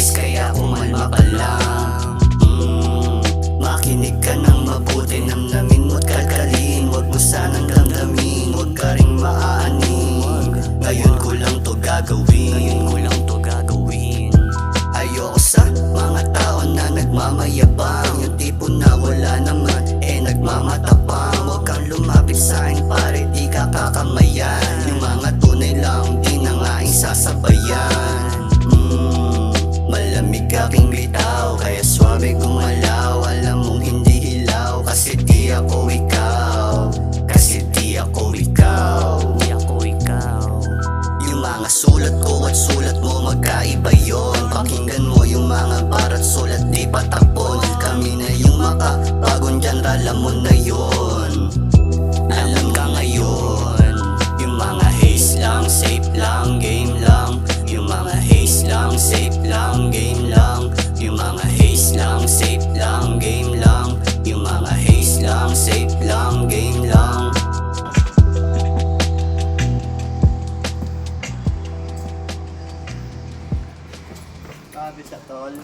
haze kaya kumalma ka lang. Makinig ka ng mabuti, namnamin mo't kalkalin. Huwag mo sanang damdamin, huwag ka ring maaanin. Ngayon ko lang to gagawin, ayoko sa mga tao na nagmamayabang, yung tipo na wala naman nagmamatapang. Huwag kang lumapit sa'kin pare, di ka kakamayan. Yung mga tunay lang, di na nga sasabayan. Malamig aking bitaw, kaya swabe gumalaw. Alam mong hindi hilaw, kasi di ako ikaw. Yung mga sulat ko at sulat mo magkaiba yon. Pakinggan mo yung mga barat sulat di patapon. Kami na yung makabagong genre, alam mo na yon. Alam ka ngayon. Yung mga haze lang, safe lang, game lang. Yung mga haze lang, safe lang, game lang. Yung mga haze lang, safe lang, game lang. Yung mga haze lang, safe lang, game lang. Sabi sa tol.